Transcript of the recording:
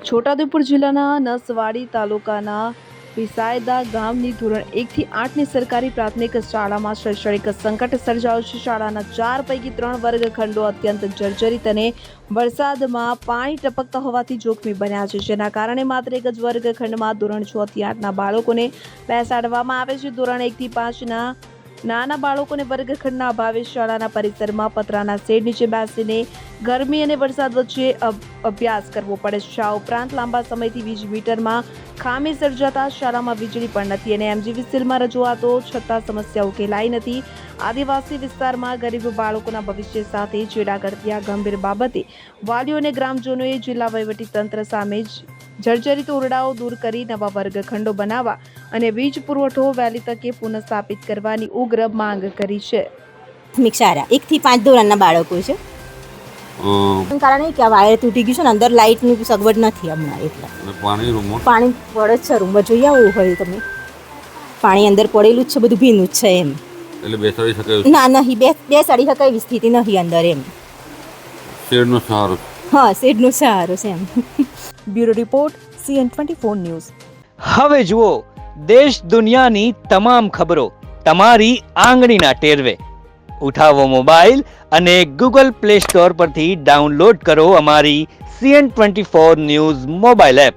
છોટાઉદેપુર જિલ્લાના નસવાડી તાલુકાના વિસાયદા ગામની ધોરણ 1 થી 8ની સરકારી પ્રાથમિક શાળામાં શૈક્ષણિક સંકટ સર્જાયું છે. શાળાના 4 પૈકી 3 વર્ગખંડો અત્યંત જર્જરિત અને વરસાદમાં પાણી ટપકતા હોવાથી જોખમી બન્યા છે, જેના કારણે માત્ર એક જ વર્ગખંડમાં ધોરણ 6 થી 8ના બાળકોને બેસાડવામાં આવે છે. ધોરણ 1 થી 5ના નાના બાળકોને વર્ગખંડના અભાવે શાળાના પરિસરમાં પતરાના શેડ નીચે બેસીને ગરમી અને વરસાદ વચ્ચે અભ્યાસ કરવો પડે છે. આ ઉપરાંત લાંબા સમયથી વીજ મીટરમાં ખામી સર્જાતા શાળામાં વીજળી પણ નથી અને એમજીવીસીએલમાં રજૂઆતો છતાં સમસ્યા ઉકેલાઈ નથી. આદિવાસી વિસ્તારમાં ગરીબ બાળકોના ભવિષ્ય સાથે ચેડા કરતી આ ગંભીર બાબતે વાલીઓ અને ગ્રામજનોએ જિલ્લા વહીવટીતંત્ર સામે જર્જરિત ઓરડાઓ દૂર કરી નવા વર્ગખંડો બનાવવા અને વીજ પુરવઠો વહેલી તકે પુનઃસ્થાપિત કરવાની ઉગ્ર માંગ કરી છે. શાળા 1 થી 5 ધોરણના બાળકો છે. કારણ કે આ વાયર તૂટી ગયું છે ને અંદર લાઇટની સગવડ નથી હમણાં, એટલે પાણી પડે છે. રૂમમાં જોઈ આવું હોય તમે, પાણી અંદર પડેલું જ છે, બધું ભીનું જ છે એમ. એટલે બેસાડી શકાય ના નહીં, બેસાડી શકાય એવી સ્થિતિ નથી અંદર એમ. શેડનો સહારો? હા, શેડનો સહારો છે એમ. Bureau report CN24 news. હવે જુઓ દેશ દુનિયાની તમામ ખબરો તમારી આંગળીના ટેરવે. ઉઠાવો મોબાઈલ અને Google Play Store પરથી ડાઉનલોડ કરો અમારી CN24 ન્યૂઝ મોબાઈલ એપ.